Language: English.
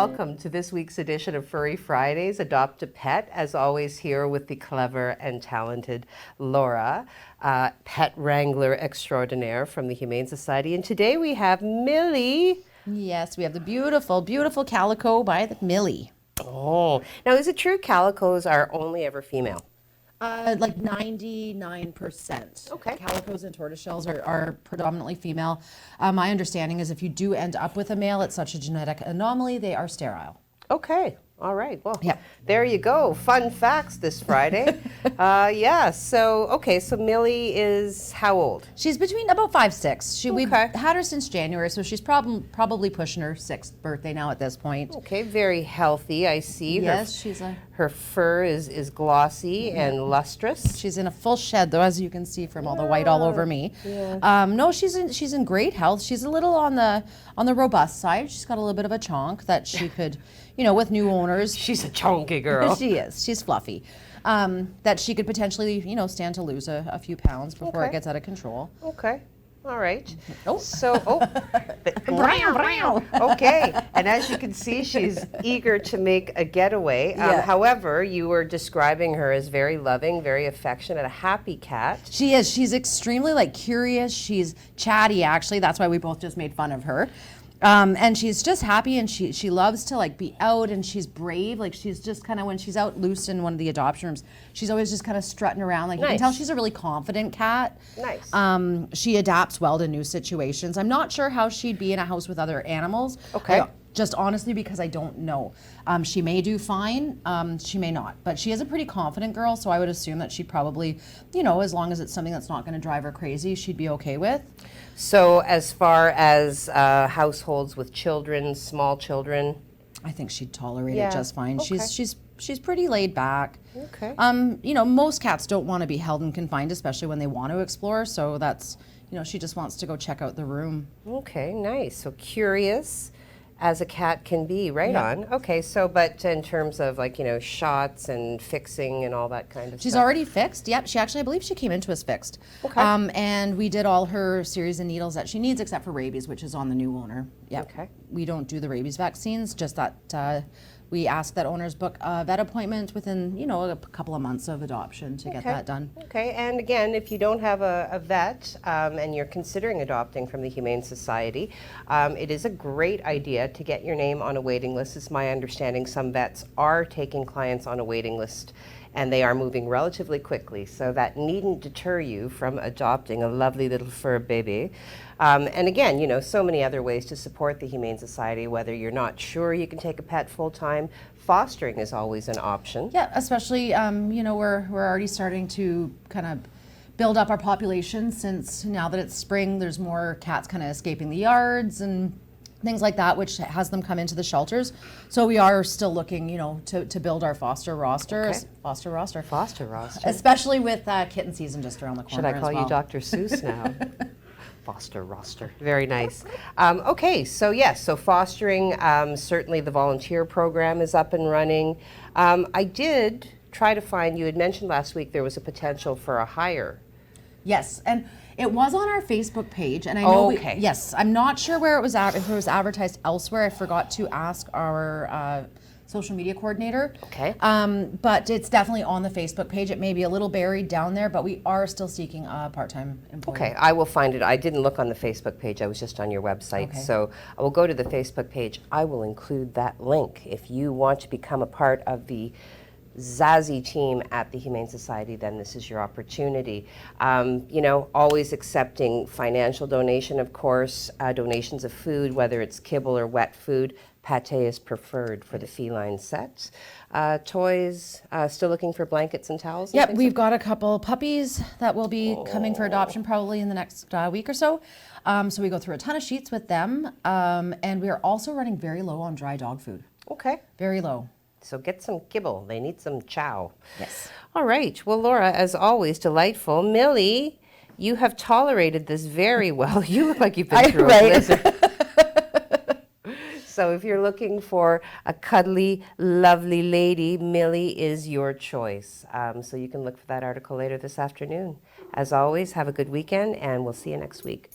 welcome to this week's edition of Furry Fridays, Adopt a Pet. As always, here with the clever and talented Laura, pet wrangler extraordinaire from the Humane Society. And today we have Millie. Yes, we have the beautiful, beautiful calico by the Millie. Oh, now is it true calicos are only ever female? Like 99%. Okay. Calicos and tortoiseshells are predominantly female. My understanding is if you do end up with a male, it's such a genetic anomaly, they are sterile. Okay. All right. Well, Yeah. there you go. Fun facts this Friday. Yeah. So Millie is how old? She's between about 5'6". We've Okay. had her since January, so she's probably pushing her 6th birthday now at this point. Okay. Very healthy. I see. Yes, Her fur is glossy and lustrous. She's in a full shed, though, as you can see from all the white all over me. Yeah. No, she's in great health. She's a little on the robust side. She's got a little bit of a chonk that she could, with new owners. She's a chunky girl. She is. She's fluffy. That she could potentially, stand to lose a few pounds before it Okay. gets out of control. Okay. All right. Oh. So, okay. And as you can see, she's eager to make a getaway. Yeah. However, you were describing her as very loving, very affectionate, a happy cat. She is. She's extremely curious. She's chatty, actually. That's why we both just made fun of her. And she's just happy, and she loves to be out, and she's brave. She's just kind of, when she's out loose in one of the adoption rooms, she's always just kind of strutting around. You can tell she's a really confident cat. Nice. She adapts well to new situations. I'm not sure how she'd be in a house with other animals. Okay. Just honestly, because I don't know. She may do fine, she may not. But she is a pretty confident girl, so I would assume that she'd probably, as long as it's something that's not going to drive her crazy, she'd be okay with. So as far as households with children, small children? I think she'd tolerate Yeah. it just fine. Okay. She's pretty laid back. Okay. Most cats don't want to be held and confined, especially when they want to explore. So that's, she just wants to go check out the room. Okay, nice. So curious as a cat can be, right Yeah. on. Okay, so but in terms of shots and fixing and all that kind of She's stuff. already fixed. Yep, I believe she came into us fixed. Okay. And we did all her series of needles that she needs, except for rabies, which is on the new owner. Yep. Okay. We don't do the rabies vaccines, just that we ask that owners book a vet appointment within, a couple of months of adoption to get that done. Okay, and again, if you don't have a vet and you're considering adopting from the Humane Society, it is a great idea to get your name on a waiting list. It's my understanding some vets are taking clients on a waiting list, and they are moving relatively quickly, so that needn't deter you from adopting a lovely little fur baby. And again, so many other ways to support the Humane Society, whether you're not sure you can take a pet full-time, fostering is always an option. Yeah, especially, we're already starting to kind of build up our population, since now that it's spring, there's more cats kind of escaping the yards and things like that, which has them come into the shelters. So we are still looking, to build our foster roster. Okay. Foster roster. Foster roster. Especially with kitten season just around the corner. Should I call as well. you Dr. Seuss now? Foster roster. Very nice. Okay, so yes, so fostering, certainly the volunteer program is up and running. I did try to find, you had mentioned last week there was a potential for a hire. Yes, and it was on our Facebook page, and I know Okay. yes, I'm not sure where it was at, if it was advertised elsewhere. I forgot to ask our social media coordinator. Okay. But it's definitely on the Facebook page. It may be a little buried down there, but we are still seeking a part-time employee. Okay, I will find it. I didn't look on the Facebook page. I was just on your website. Okay. So I will go to the Facebook page. I will include that link. If you want to become a part of the Zazie team at the Humane Society, then this is your opportunity. Always accepting financial donation, of course, donations of food, whether it's kibble or wet food. Pate is preferred for the feline sets. Toys, still looking for blankets and towels? And Yep, things we've got a couple puppies that will be coming for adoption probably in the next week or so. So we go through a ton of sheets with them, and we are also running very low on dry dog food. Okay, Very low. so get some kibble. They need some chow. Yes. All right. Well, Laura, as always, delightful. Millie, you have tolerated this very well. You look like you've been through a blizzard. So if you're looking for a cuddly, lovely lady, Millie is your choice. So you can look for that article later this afternoon. As always, have a good weekend, and we'll see you next week.